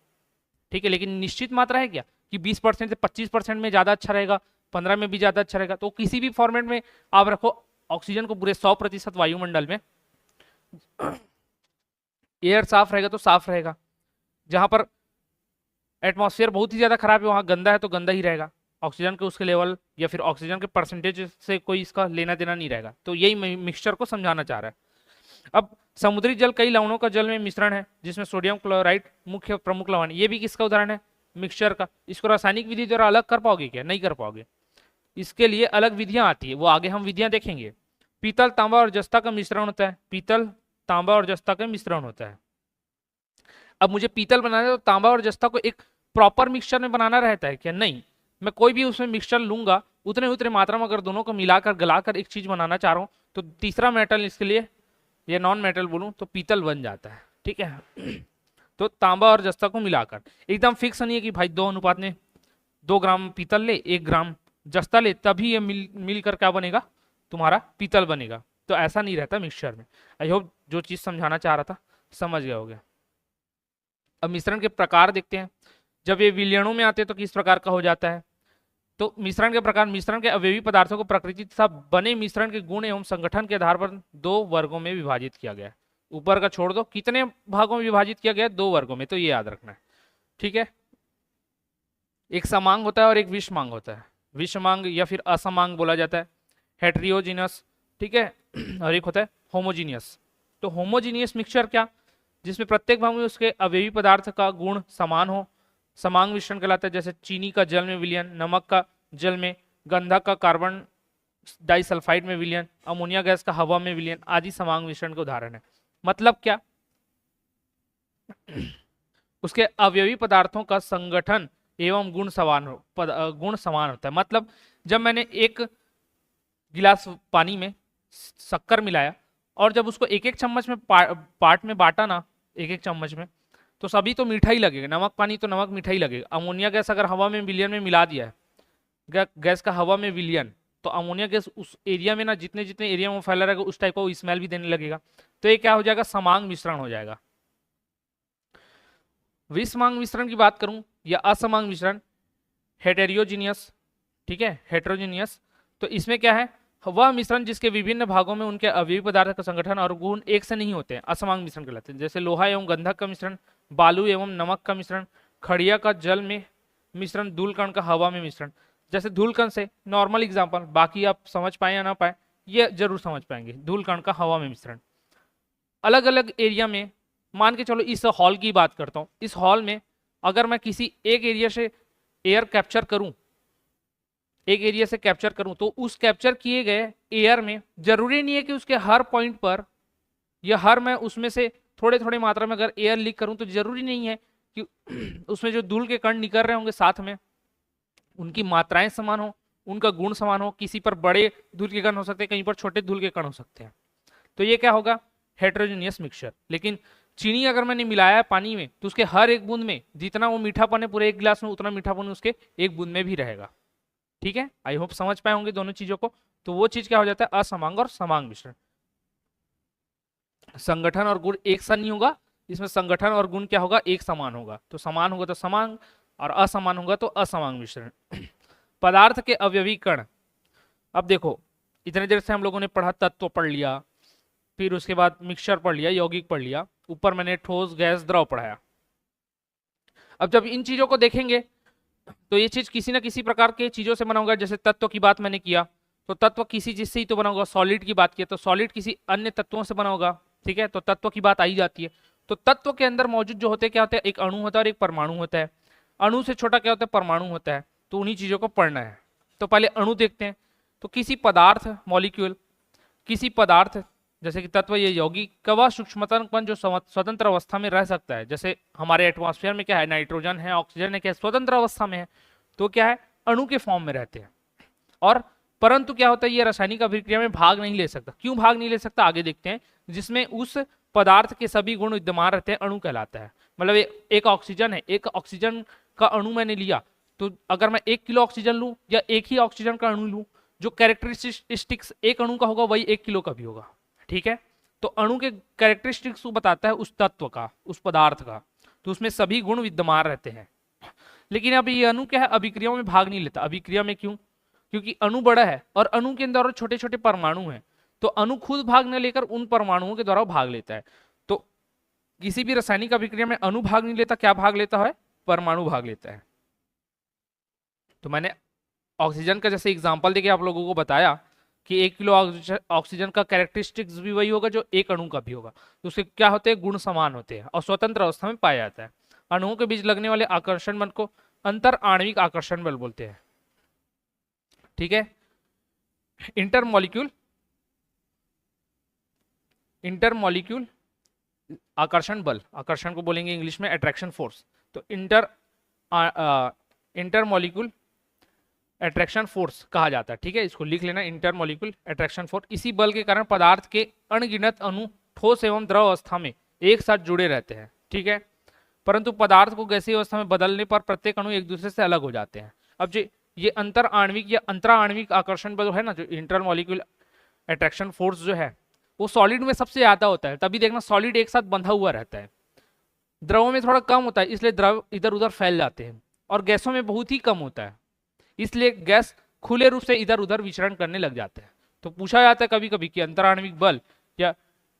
ठीक है, लेकिन निश्चित मात्रा है क्या कि 20% से 25% में ज्यादा अच्छा रहेगा, 15 में भी ज्यादा अच्छा रहेगा। तो किसी भी फॉर्मेट में आप रखो ऑक्सीजन को पूरे 100% वायुमंडल में, एयर साफ रहेगा तो साफ रहेगा, जहां पर एटमॉस्फेयर बहुत ही ज्यादा खराब है वहां गंदा है तो गंदा ही रहेगा, ऑक्सीजन के उसके लेवल या फिर ऑक्सीजन के परसेंटेज से कोई इसका लेना देना नहीं रहेगा। तो यही मिक्सचर को समझाना चाह रहा है। अब समुद्री जल कई लवणों का जल में मिश्रण है, जिसमें सोडियम क्लोराइड मुख्य प्रमुख लवण, ये भी किसका उदाहरण है, मिक्सचर का। इसको रासायनिक विधि द्वारा अलग कर पाओगे क्या, नहीं कर पाओगे, इसके लिए अलग विधियां आती है, वो आगे हम विधियां देखेंगे। पीतल, तांबा और जस्ता का मिश्रण होता है, पीतल, तांबा और जस्ता का मिश्रण होता है। अब मुझे पीतल बनाना है तो तांबा और जस्ता को एक प्रॉपर मिक्सचर में बनाना रहता है क्या, नहीं, मैं कोई भी उसमें मिक्सचर लूंगा उतने मात्रा में, अगर दोनों को मिलाकर गलाकर एक चीज बनाना चाह रहा हूँ तो तीसरा मेटल इसके लिए, ये नॉन मेटल बोलूं तो पीतल बन जाता है। ठीक है, तो तांबा और जस्ता को मिलाकर एकदम फिक्स नहीं है कि भाई 2 में 2 ग्राम पीतल ले 1 ग्राम जस्ता ले तभी ये मिलकर क्या बनेगा, तुम्हारा पीतल बनेगा, तो ऐसा नहीं रहता मिक्सचर में। आई होप जो चीज समझाना चाह रहा था समझ गए होगे। अब मिश्रण के प्रकार देखते हैं, जब ये विलयनों में आते हैं तो किस प्रकार का हो जाता है। तो मिश्रण के प्रकार, मिश्रण के अवयवी पदार्थों को प्रकृति तथा बने मिश्रण के गुण एवं संगठन के आधार पर 2 वर्गों में विभाजित किया गया है। ऊपर का छोड़ दो, कितने भागों में विभाजित किया गया है, 2 वर्गों में, तो ये याद रखना है। ठीक है, एक समांग होता है और एक विषमांग होता है, विषमांग या फिर असमांग बोला जाता है, हेट्रियोजिनस। ठीक है, और एक होता है होमोजीनियस। तो होमोजीनियस मिक्सचर क्या, जिसमें प्रत्येक भाग में उसके अवयवी पदार्थ का गुण समान हो, समांग मिश्रण कहलाता है। जैसे चीनी का जल में विलयन, नमक का जल में, गंधक का कार्बन डाइसल्फाइड में विलयन, अमोनिया गैस का हवा में विलयन आदि समांग मिश्रण के उदाहरण है। मतलब क्या, उसके अवयवी पदार्थों का संगठन एवं गुण समान होता है। मतलब जब मैंने एक गिलास पानी में शक्कर मिलाया और जब उसको एक एक चम्मच में पार्ट में बांटा ना, एक एक चम्मच में, तो सभी तो मीठा ही लगेगा, नमक पानी तो नमक मीठा ही लगेगा। अमोनिया गैस अगर हवा में विलयन में मिला दिया है, गैस का हवा में विलयन, तो अमोनिया गैस उस एरिया में ना जितने जितने एरिया में फैला रहेगा उस टाइप का स्मेल भी देने लगेगा। तो ये क्या हो जाएगा, समांग मिश्रण हो जाएगा। विषमांग मिश्रण की बात करूं या असमांग मिश्रण, हेटेरियोजीनियस, ठीक है, हेटेरोजीनियस, तो इसमें क्या है, वह मिश्रण जिसके विभिन्न भागों में उनके अवयवी पदार्थ का संगठन और गुण एक से नहीं होते हैं असमांग मिश्रण कहलाते हैं। जैसे लोहा एवं गंधक का मिश्रण, बालू एवं नमक का मिश्रण, खड़िया का जल में मिश्रण, धूल कण का हवा में मिश्रण। जैसे धूल कण से नॉर्मल एग्जांपल, बाकी आप समझ पाए या ना पाए ये जरूर समझ पाएंगे। धूल कण का हवा में मिश्रण अलग अलग एरिया में, मान के चलो इस हॉल की बात करता हूँ, इस हॉल में अगर मैं किसी एक एरिया से एयर कैप्चर करूं, एक एरिया से कैप्चर करूं, तो उस कैप्चर किए गए एयर में जरूरी नहीं है कि उसके हर पॉइंट पर या हर मैं उसमें से थोड़े थोड़े मात्रा में अगर एयर लीक करूं तो जरूरी नहीं है कि उसमें जो धूल के कण निकल रहे होंगे साथ में उनकी मात्राएं समान हो, उनका गुण समान हो। किसी पर बड़े धूल के कण हो सकते हैं, कहीं पर छोटे धूल के कण हो सकते हैं। तो ये क्या होगा? Heterogeneous mixture. लेकिन चीनी अगर मैंने मिलाया है पानी में तो उसके हर एक बूंद में जितना वो मीठापन है पूरे एक गिलास में उतना मीठापन उसके एक बूंद में भी रहेगा। ठीक है, आई होप समझ पाए होंगे दोनों चीजों को। तो वो चीज क्या हो जाता है? असमांग और समांग मिश्रण। संगठन और गुण एक सा नहीं होगा, इसमें संगठन और गुण क्या होगा? एक समान होगा। तो समान होगा तो समांग और असमान होगा तो असमांग मिश्रण। पदार्थ के अवयवी कण, अब देखो इतने देर से हम लोगों ने पढ़ा, तत्व पढ़ लिया, फिर उसके बाद मिक्सचर पढ़ लिया, यौगिक पढ़ लिया, ऊपर मैंने ठोस गैस द्रव पढ़ाया। अब जब इन चीजों को देखेंगे तो ये चीज किसी ना किसी प्रकार के चीजों से बना होगा। जैसे तत्व की बात मैंने किया तो तत्व किसी चीज से ही तो बना होगा। सॉलिड की बात किया तो सॉलिड किसी अन्य तत्वों से बना होगा। ठीक है, तो तत्व की बात आई जाती है। तो तत्व के अंदर मौजूद जो होते हैं क्या होते हैं? एक अणु होता है और एक परमाणु होता है। अणु से छोटा क्या होता है? परमाणु होता है। तो उन्हीं चीजों को पढ़ना है। तो पहले अणु देखते हैं। तो किसी पदार्थ मॉलिक्यूल, किसी पदार्थ जैसे कि तत्व या यौगिक का वह सूक्ष्मतम कण जो स्वतंत्र अवस्था में रह सकता है। जैसे हमारे एटमॉस्फेयर में क्या है? नाइट्रोजन है, ऑक्सीजन है, क्या स्वतंत्र अवस्था में है। तो क्या है? अणु के फॉर्म में रहते हैं। और परंतु क्या होता है? ये रासायनिक अभिक्रिया में भाग नहीं ले सकता। क्यों भाग नहीं ले सकता? आगे देखते हैं। जिसमें उस पदार्थ के सभी गुण विद्यमान रहते हैं, अणु कहलाता है। मतलब एक ऑक्सीजन है, एक ऑक्सीजन का अणु मैंने लिया, तो अगर मैं 1 किलो ऑक्सीजन लूं या एक ही ऑक्सीजन का अणु लूं, जो कैरेक्टरिस्टिक्स एक अणु का होगा वही 1 किलो का भी होगा। ठीक है, तो अणु के कैरेक्टरिस्टिक्स को बताता है उस तत्व का, उस पदार्थ का। तो उसमें सभी गुण विद्यमान रहते हैं। लेकिन अब ये अणु क्या है? अभिक्रियाओं में भाग नहीं लेता। अभिक्रिया में क्यों? क्योंकि अणु बड़ा है और अणु के अंदर छोटे छोटे परमाणु हैं। तो अणु खुद भाग न लेकर उन परमाणुओं के द्वारा भाग लेता है। तो किसी भी रासायनिक अभिक्रिया में अणु भाग नहीं लेता, क्या भाग लेता है? परमाणु भाग लेता है। तो मैंने ऑक्सीजन का जैसे एग्जांपल देके आप लोगों को बताया कि 1 किलो ऑक्सीजन का कैरेक्टरिस्टिक्स भी वही होगा जो एक अणु का भी होगा। तो उसके क्या होते हैं? गुण समान होते हैं और स्वतंत्र अवस्था में पाया जाता है। अणुओं के बीच लगने वाले आकर्षण बल को अंतर आणविक आकर्षण बल बोलते हैं। ठीक है, इंटरमॉलिक्यूल आकर्षण बल, आकर्षण को बोलेंगे इंग्लिश में अट्रैक्शन फोर्स। तो इंटरमॉलिक्यूल अट्रैक्शन फोर्स कहा जाता है। ठीक है, इसको लिख लेना, इंटरमॉलिक्यूल अट्रैक्शन फोर्स। इसी बल के कारण पदार्थ के अनगिनत अणु ठोस एवं द्रव अवस्था में एक साथ जुड़े रहते हैं। ठीक है, परंतु पदार्थ को गैसीय अवस्था में बदलने पर प्रत्येक अणु एक दूसरे से अलग हो जाते हैं। अब जो ये अंतर आणविक या अंतरा आणविक आकर्षण बल है ना, जो इंटरमॉलिक्यूल अट्रैक्शन फोर्स जो है वो सॉलिड में सबसे ज्यादा होता है। तभी देखना सॉलिड एक साथ बंधा हुआ रहता है। द्रव में थोड़ा कम होता है, इसलिए द्रव इधर उधर फैल जाते हैं। और गैसों में बहुत ही कम होता है, इसलिए गैस खुले रूप से इधर उधर विचरण करने लग जाते हैं। तो पूछा जाता है कभी कभी कि अंतराण्विक बल या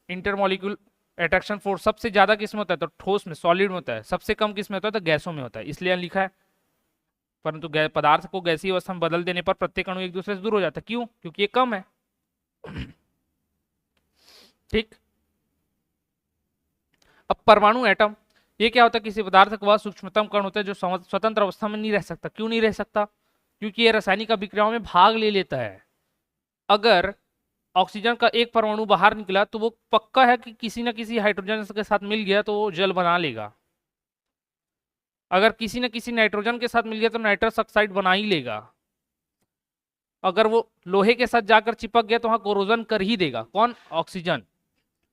इंटरमॉलिक्यूल अट्रैक्शन फोर्स सबसे ज्यादा किस में होता है? तो ठोस में, सॉलिड में होता है। सबसे कम किस में होता है? तो गैसों में होता है, इसलिए लिखा है। परंतु पदार्थ को गैसीय अवस्था में बदल देने पर प्रत्येक अणु एक दूसरे से दूर हो जाता है। क्यों? क्योंकि ये कम है। ठीक, अब परमाणु एटम, ये क्या होता है? किसी पदार्थ का वह सूक्ष्मतम कण होता है जो स्वतंत्र अवस्था में नहीं रह सकता। क्यों नहीं रह सकता? क्योंकि ये रासायनिक अभिक्रियाओं में भाग ले लेता है। अगर ऑक्सीजन का एक परमाणु बाहर निकला तो वो पक्का है कि किसी न किसी हाइड्रोजन के साथ मिल गया तो वो जल बना लेगा। अगर किसी न किसी नाइट्रोजन के साथ मिल गया तो नाइट्रस ऑक्साइड बना ही लेगा। अगर वो लोहे के साथ जाकर चिपक गया तो वहां कोरोजन कर ही देगा। कौन? ऑक्सीजन।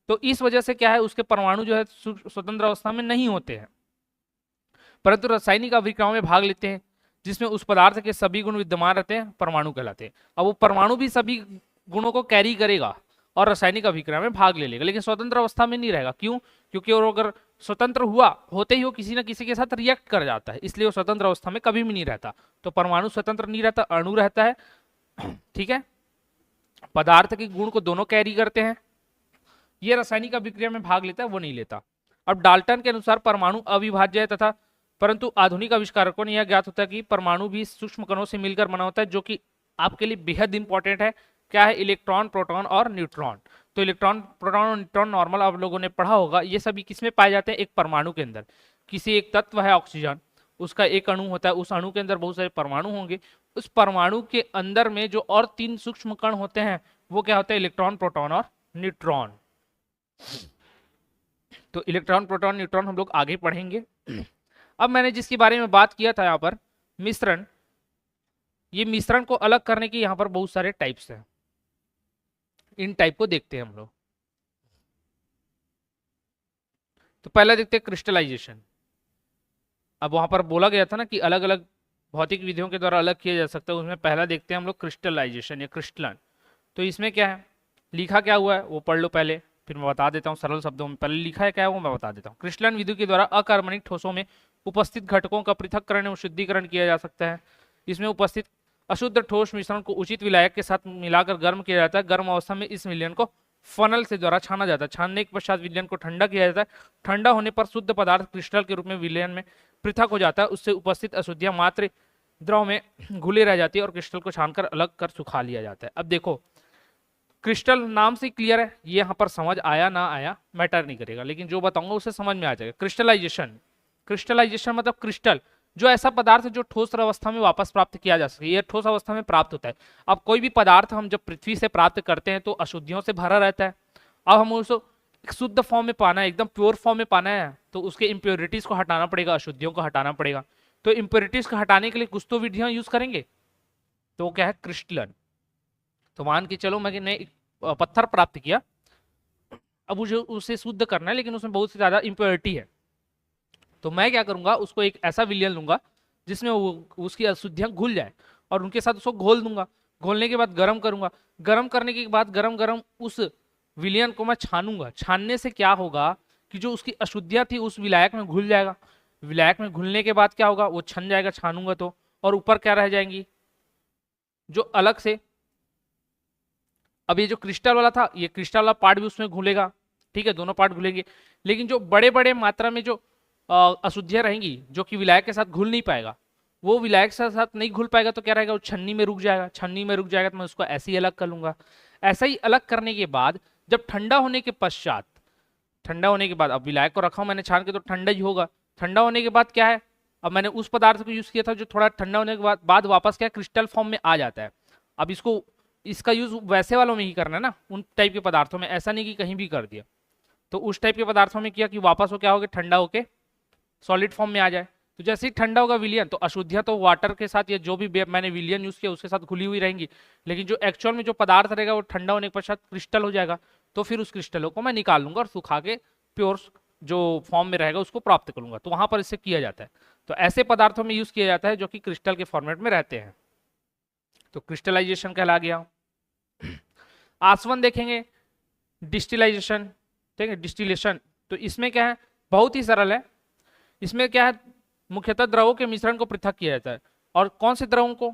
तो इस वजह से क्या है? उसके परमाणु जो है स्वतंत्र अवस्था में नहीं होते हैं, परंतु रासायनिक अभिक्रियाओं में भाग लेते हैं जिसमें उस पदार्थ के सभी गुण विद्यमान रहते हैं, परमाणु कहलाते हैं। अब वो परमाणु भी सभी गुणों को कैरी करेगा और रासायनिक अभिक्रिया में भाग ले लेगा, लेकिन स्वतंत्र अवस्था में नहीं रहेगा। क्यों? क्योंकि वो अगर स्वतंत्र हुआ होते ही वो किसी न किसी के साथ रिएक्ट कर जाता है, इसलिए वो स्वतंत्र अवस्था में कभी भी नहीं रहता। तो परमाणु स्वतंत्र नहीं रहता, अणु रहता है। ठीक है, पदार्थ के गुण को दोनों कैरी करते हैं। ये रासायनिक अभिक्रिया में भाग लेता है, वो नहीं लेता। अब डाल्टन के अनुसार परमाणु अविभाज्य है तथा परंतु आधुनिक आविष्कारकों ने यह ज्ञात होता है कि परमाणु भी सूक्ष्म कणों से मिलकर बना होता है, जो कि आपके लिए बेहद इंपॉर्टेंट है। क्या है? इलेक्ट्रॉन, प्रोटॉन और न्यूट्रॉन। तो इलेक्ट्रॉन, प्रोटॉन और न्यूट्रॉन नॉर्मल आप लोगों ने पढ़ा होगा, ये सभी किसमें पाए जाते हैं? एक परमाणु के अंदर। किसी एक तत्व है ऑक्सीजन, उसका एक अणु होता है, उस अणु के अंदर बहुत सारे परमाणु होंगे। उस परमाणु के अंदर में जो और 3 सूक्ष्म कण होते हैं वो क्या होते हैं? इलेक्ट्रॉन, प्रोटॉन और न्यूट्रॉन। तो इलेक्ट्रॉन, प्रोटॉन, न्यूट्रॉन हम लोग आगे पढ़ेंगे। अब मैंने जिसके बारे में बात किया था यहाँ पर, मिश्रण, ये मिश्रण को अलग करने के यहाँ पर बहुत सारे टाइप्स हैं। इन टाइप को देखते हैं हम लोग। तो पहला देखते हैं क्रिस्टलाइजेशन। अब वहां पर बोला गया था ना कि अलग अलग भौतिक विधियों के द्वारा अलग किया जा सकता है, उसमें पहला देखते हैं हम लोग क्रिस्टलाइजेशन या क्रिस्टलन। तो इसमें क्या है, लिखा क्या हुआ है वो पढ़ लो पहले, फिर मैं बता देता हूँ सरल शब्दों में। पहले लिखा है क्या है वो मैं बता देता हूँ। क्रिस्टलन विधि के द्वारा अकार्बनिक ठोसों में उपस्थित घटकों का पृथक्करण एवं शुद्धिकरण किया जा सकता है। इसमें उपस्थित अशुद्ध ठोस मिश्रण को उचित विलायक के साथ मिलाकर गर्म किया जाता है। गर्म अवस्था में इस विलयन को फनल से द्वारा छाना जाता है। छानने के पश्चात विलयन को ठंडा किया जाता है। ठंडा होने पर शुद्ध पदार्थ क्रिस्टल के रूप में विलयन में पृथक हो जाता है। उससे उपस्थित अशुद्धियां मात्र द्रव में घुले रह जाती है और क्रिस्टल को छानकर अलग कर सुखा लिया जाता है। अब देखो, क्रिस्टल नाम से क्लियर है, ये यहाँ पर समझ आया ना आया मैटर नहीं करेगा, लेकिन जो बताऊंगा उसे समझ में आ जाएगा। क्रिस्टलाइजेशन, क्रिस्टलाइजेशन मतलब क्रिस्टल, जो ऐसा पदार्थ जो ठोस अवस्था में वापस प्राप्त किया जा सके, यह ठोस अवस्था में प्राप्त होता है। अब कोई भी पदार्थ हम जब पृथ्वी से प्राप्त करते हैं तो अशुद्धियों से भरा रहता है। अब हम उसको शुद्ध फॉर्म में पाना है, एकदम प्योर फॉर्म में पाना है, तो उसके इम्प्योरिटीज को हटाना पड़ेगा, अशुद्धियों को हटाना पड़ेगा। तो इम्प्योरिटीज को हटाने के लिए कुछ तो विधियां यूज करेंगे, तो वो क्या है? क्रिस्टलन। तो मान के चलो मैंने एक पत्थर प्राप्त किया, अब मुझे उसे शुद्ध करना है, लेकिन उसमें बहुत सी ज्यादा इम्प्योरिटी है। तो मैं क्या करूंगा, उसको एक ऐसा विलयन लूंगा जिसमें उसकी अशुद्धियां घुल जाए और उनके साथ उसको घोल दूंगा। घोलने के बाद गर्म करूंगा। गर्म करने के बाद गरम गरम उस विलयन को मैं छानूंगा। छानने से क्या होगा कि जो उसकी अशुद्धियां थी उस विलायक में घुल जाएगा। विलायक में घुलने के बाद क्या होगा, वो छन जाएगा छानूंगा तो, और ऊपर क्या रह जाएंगी, जो अलग से। अब ये जो क्रिस्टल वाला था, ये क्रिस्टल वाला पार्ट भी उसमें घुलेगा, ठीक है, दोनों पार्ट घुलेंगे। लेकिन जो बड़े बड़े मात्रा में जो अशुद्धियां रहेंगी, जो कि विलायक के साथ घुल नहीं पाएगा, वो विलायक के साथ नहीं घुल पाएगा तो क्या रहेगा, वो छन्नी में रुक जाएगा। छन्नी में रुक जाएगा तो मैं उसको ऐसे ही अलग कर लूंगा। ऐसा ही अलग करने के बाद जब ठंडा होने के पश्चात, ठंडा होने के बाद, अब विलायक को रखा हूं मैंने छान के तो ठंडा ही होगा। ठंडा होने के बाद क्या है, अब मैंने उस पदार्थ को यूज किया था जो थोड़ा ठंडा होने के बाद वापस क्या क्रिस्टल फॉर्म में आ जाता है। अब इसको, इसका यूज वैसे वालों में ही करना है ना, उन टाइप के पदार्थों में, ऐसा नहीं कि कहीं भी कर दिया। तो उस टाइप के पदार्थों में किया कि वापस वो क्या हो गया, ठंडा होके सॉलिड फॉर्म में आ जाए। तो जैसे ही ठंडा होगा विलियन, तो अशुद्धियां तो वाटर के साथ या जो भी मैंने विलियन यूज किया उसके साथ घुली हुई रहेंगी, लेकिन जो एक्चुअल में जो पदार्थ रहेगा वो ठंडा होने के पश्चात क्रिस्टल हो जाएगा। तो फिर उस क्रिस्टलों को मैं निकाल लूंगा और सुखा के प्योर जो फॉर्म में रहेगा उसको प्राप्त करूंगा। तो वहां पर इससे किया जाता है। तो ऐसे पदार्थों में यूज किया जाता है जो कि क्रिस्टल के फॉर्मेट में रहते हैं। तो क्रिस्टलाइजेशन कहला गया। आसवन देखेंगे, डिस्टिलाइजेशन, ठीक है, डिस्टिलेशन। तो इसमें क्या है, बहुत ही सरल है। इसमें क्या है, मुख्यतः द्रवों के मिश्रण को पृथक किया जाता है। और कौन से द्रवों को,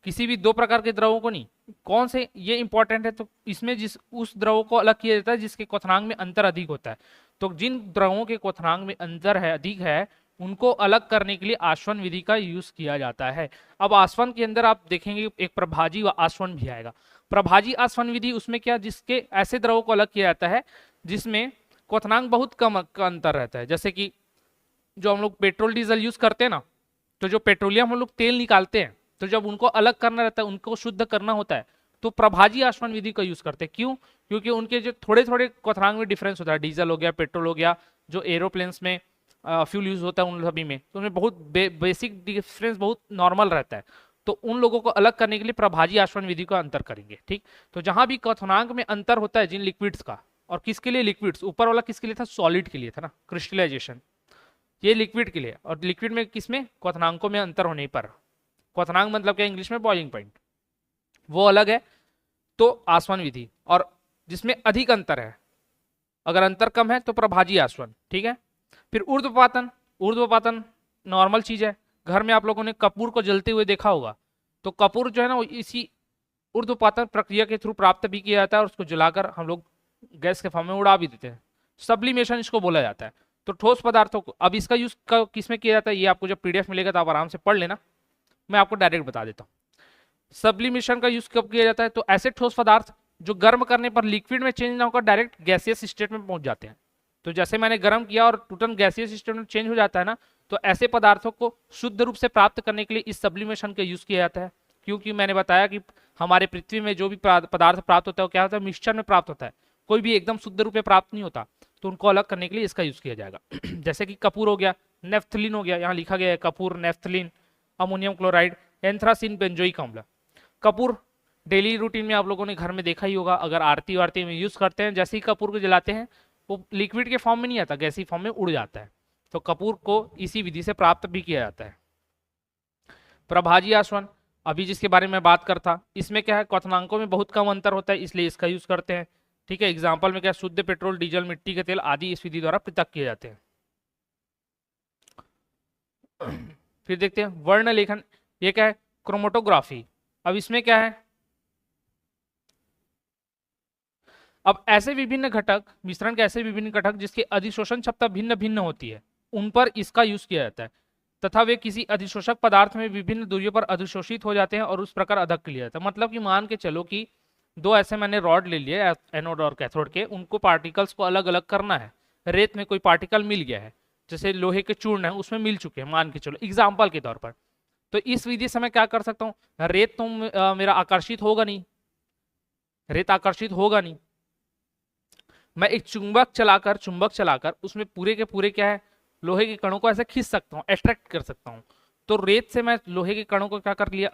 किसी भी 2 प्रकार के द्रवों को नहीं, कौन से, ये इंपॉर्टेंट है। तो इसमें उस द्रवों को अलग किया जाता है जिसके क्वथनांक में अंतर अधिक होता है। तो जिन द्रवों के क्वथनांक में अंतर है, अधिक है, उनको अलग करने के लिए आसवन विधि का यूज किया जाता है। अब आसवन के अंदर आप देखेंगे एक प्रभाजी व आसवन भी आएगा। प्रभाजी आसवन विधि, उसमें क्या, जिसके ऐसे द्रवों को अलग किया जाता है जिसमें क्वथनांक बहुत कम का अंतर रहता है। जैसे कि जो हम लोग पेट्रोल डीजल यूज करते हैं ना, तो जो पेट्रोलियम हम लोग तेल निकालते हैं, तो जब उनको अलग करना रहता है, उनको शुद्ध करना होता है, तो प्रभाजी आसवन विधि का यूज करते हैं। क्यों? क्योंकि उनके जो थोड़े थोड़े क्वथनांक में डिफरेंस होता है, डीजल हो गया, पेट्रोल हो गया, जो एरोप्लेन्स में फ्यूल यूज होता है उन सभी में, तो उनमें बहुत बेसिक डिफरेंस बहुत नॉर्मल रहता है। तो उन लोगों को अलग करने के लिए प्रभाजी आसवन विधि का अंतर करेंगे। ठीक, तो जहां भी क्वथनांक में अंतर होता है जिन लिक्विड्स का, और किसके लिए लिक्विड्स, ऊपर वाला किसके लिए था, सॉलिड के लिए था ना, क्रिस्टलाइजेशन, ये लिक्विड के लिए। और लिक्विड में किसमें, क्वथनांकों में अंतर होने पर, क्वथनांक मतलब क्या इंग्लिश में, बॉइलिंग पॉइंट, वो अलग है तो आसवन विधि। और जिसमें अधिक अंतर है, अगर अंतर कम है तो प्रभाजी आसवन। ठीक है, फिर ऊर्ध्वपातन। ऊर्ध्वपातन नॉर्मल चीज है, घर में आप लोगों ने कपूर को जलते हुए देखा होगा। तो कपूर जो है ना, वो इसी ऊर्ध्वपातन प्रक्रिया के थ्रू प्राप्त भी किया जाता है और उसको जलाकर हम लोग गैस के फॉर्म में उड़ा भी देते हैं। सब्लिमेशन इसको बोला जाता है। तो ठोस पदार्थों को अब इसका यूज किस में किया जाता है, ये आपको जब पीडीएफ मिलेगा तो आप आराम से पढ़ लेना, मैं आपको डायरेक्ट बता देता हूँ। सब्लिमेशन का यूज कब किया जाता है, तो ऐसे ठोस पदार्थ जो गर्म करने पर लिक्विड में चेंज ना होकर डायरेक्ट गैसियस स्टेट में पहुंच जाते हैं। तो जैसे मैंने गर्म किया और टूटन गैसियस स्टेट में चेंज हो जाता है ना, तो ऐसे पदार्थों को शुद्ध रूप से प्राप्त करने के लिए इस सब्लिमेशन का यूज किया जाता है। क्योंकि मैंने बताया कि हमारे पृथ्वी में जो भी पदार्थ प्राप्त होता है वो क्या होता है, मिक्सचर में प्राप्त होता है, कोई भी एकदम शुद्ध रूप में प्राप्त नहीं होता। तो उनको अलग करने के लिए इसका यूज किया जाएगा। जैसे कि कपूर हो गया, नेफ्थलीन हो गया, यहाँ लिखा गया है Kapoor, naphthalene, ammonium chloride, anthracene benzoic अम्ल। कपूर डेली रूटीन में आप लोगों ने घर में देखा ही होगा, अगर आरती वारती में यूज करते हैं, जैसे ही कपूर को जलाते हैं वो लिक्विड के फॉर्म में नहीं आता, गैसी फॉर्म में उड़ जाता है। तो कपूर को इसी विधि से प्राप्त भी किया जाता है। प्रभाजी आसवन अभी जिसके बारे में बात करता, इसमें क्या है, क्वथनांकों में बहुत कम अंतर होता है, इसलिए इसका यूज करते हैं। ठीक है, एग्जाम्पल में क्या, शुद्ध पेट्रोल, डीजल, मिट्टी के तेल आदि इस विधि द्वारा पृथक किए जाते हैं। फिर देखते हैं वर्ण लेखन, ये क्या है, क्रोमेटोग्राफी। अब इसमें क्या है, अब ऐसे विभिन्न घटक, मिश्रण के ऐसे विभिन्न घटक जिसकी अधिशोषण क्षमता भिन्न भिन्न होती है, उन पर इसका यूज किया जाता है तथा वे किसी अधिशोषक पदार्थ में विभिन्न दूरियों पर अधिशोषित हो जाते हैं और उस प्रकार अधक लिया जाता है। मतलब कि मान के चलो कि दो ऐसे मैंने रॉड ले लिए एनोड और कैथोड के, उनको पार्टिकल्स को अलग अलग करना है। रेत में कोई पार्टिकल मिल गया है, जैसे लोहे के चूर्ण है उसमें मिल चुके हैं, मान के चलो एग्जाम्पल के तौर पर। तो इस विधि से मैं क्या कर सकता हूँ, रेत तो मेरा आकर्षित होगा नहीं, रेत आकर्षित होगा नहीं, मैं एक चुंबक चलाकर उसमें पूरे के पूरे क्या है, लोहे के कणों को ऐसे खींच सकता हूँ, अट्रैक्ट कर सकता हूँ। तो रेत से मैं लोहे के कणों को क्या कर लिया,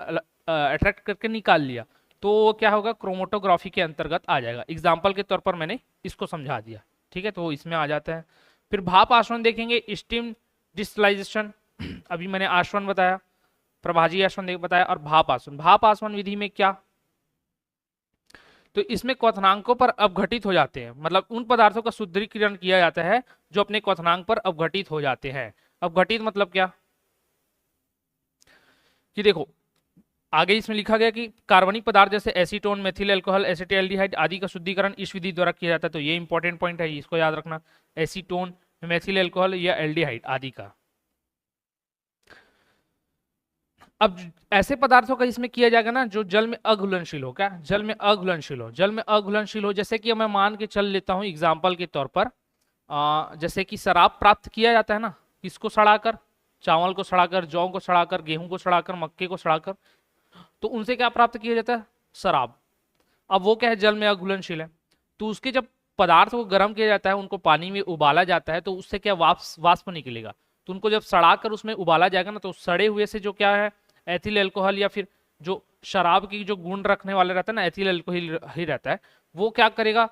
अट्रैक्ट करके निकाल लिया, तो क्या होगा, क्रोमेटोग्राफी के अंतर्गत आ जाएगा। एग्जाम्पल के तौर पर मैंने इसको समझा दिया। ठीक है, तो इसमें आ जाता है। फिर भाप आसवन देखेंगे, स्टीम डिस्टिलाइजेशन, अभी मैंने आसवन बताया, प्रभाजी आसवन बताया, और भाप आसवन। भाप आसवन विधि में क्या, तो इसमें क्वथनांकों पर अपघटित हो जाते हैं, मतलब उन पदार्थों का शुद्धिकरण किया जाता है जो अपने क्वथनांक पर अपघटित हो जाते हैं। अपघटित मतलब क्या, कि देखो आगे इसमें लिखा गया कि कार्बनिक पदार्थ जैसे एसीटोन, मेथिल अल्कोहल, एसिटाल्डिहाइड आदि का शुद्धिकरण इस विधि द्वारा किया जाता है। तो ये इंपॉर्टेंट पॉइंट है, इसको याद रखना, एसीटोन, मेथिल अल्कोहल या एल्डिहाइड आदि का। अब ऐसे पदार्थों का इसमें किया जाएगा ना जो जल में अघुलनशील हो, क्या जल में अघुलनशील हो, जल में अघुलनशील हो। जैसे कि मैं मान के चल लेता हूं एग्जाम्पल के तौर पर, जैसे कि शराब प्राप्त किया जाता है ना, किसको सड़ाकर, चावल को सड़ाकर, जौ को सड़ाकर, गेहूं को सड़ाकर, मक्के को सड़ाकर, तो उनसे क्या प्राप्त किया जाता है, शराब। अब वो क्या है, जल में अघुलनशील है, तो उसके जब पदार्थ को गर्म किया जाता है, उनको पानी में उबाला जाता है, तो उससे क्या वाष्प निकलेगा। तो उनको जब सड़ाकर उसमें उबाला जाएगा ना, तो सड़े हुए से जो क्या है, एथिल अल्कोहल या फिर जो शराब की जो गुण रखने वाले रहता है ना, एथिल अल्कोहल ही रहता है, वो क्या करेगा,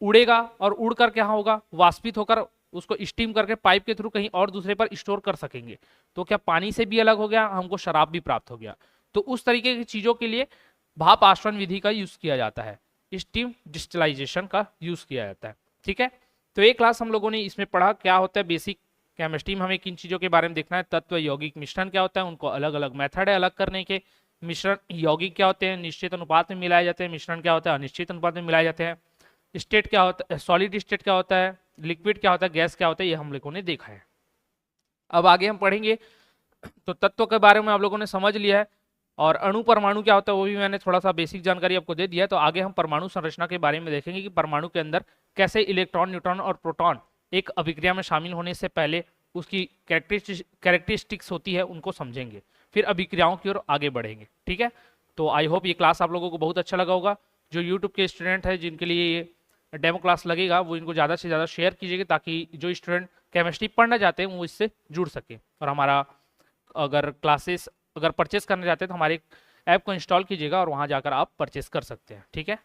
उड़ेगा, और उड़कर क्या होगा, वाष्पित होकर उसको स्टीम करके पाइप के थ्रू कहीं और दूसरे पर स्टोर कर सकेंगे। तो क्या पानी से भी अलग हो गया, हमको शराब भी प्राप्त हो गया। तो उस तरीके की चीजों के लिए भाप आसवन विधि का यूज किया जाता है, स्टीम डिस्टिलाइजेशन का यूज किया जाता है। ठीक है, तो एक क्लास हम लोगों ने इसमें पढ़ा क्या होता है, बेसिक केमिस्ट्री में हमें किन चीजों के बारे में देखना है, तत्व यौगिक मिश्रण क्या होता है, उनको अलग अलग मेथड है अलग करने के, मिश्रण यौगिक क्या होते हैं, निश्चित अनुपात में मिलाए जाते हैं, मिश्रण क्या होता है, अनिश्चित अनुपात में मिलाए जाते हैं, स्टेट क्या होता है, सॉलिड स्टेट क्या होता है, लिक्विड क्या होता है, गैस क्या होता है, ये हम लोगों ने देखा है। अब आगे हम पढ़ेंगे, तो तत्व के बारे में आप लोगों ने समझ लिया है, और अणु परमाणु क्या होता है वो भी मैंने थोड़ा सा बेसिक जानकारी आपको दे दिया है। तो आगे हम परमाणु संरचना के बारे में देखेंगे कि परमाणु के अंदर कैसे इलेक्ट्रॉन, न्यूट्रॉन और प्रोटॉन एक अभिक्रिया में शामिल होने से पहले उसकी कैरेक्टरिस्टिक्स होती है, उनको समझेंगे, फिर अभिक्रियाओं की ओर आगे बढ़ेंगे। ठीक है, तो आई होप ये क्लास आप लोगों को बहुत अच्छा लगा होगा। जो यूट्यूब के स्टूडेंट है जिनके लिए ये डेमो क्लास लगेगा, वो इनको ज़्यादा से ज़्यादा शेयर कीजिएगा, ताकि जो स्टूडेंट केमिस्ट्री पढ़ना चाहते हैं वो इससे जुड़ सके। और हमारा अगर क्लासेस अगर परचेस करना चाहते हैं तो हमारे ऐप को इंस्टॉल कीजिएगा और वहाँ जाकर आप परचेस कर सकते हैं। ठीक है,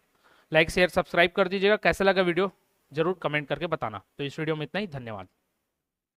लाइक शेयर सब्सक्राइब कर दीजिएगा। कैसा लगा वीडियो जरूर कमेंट करके बताना। तो इस वीडियो में इतना ही, धन्यवाद।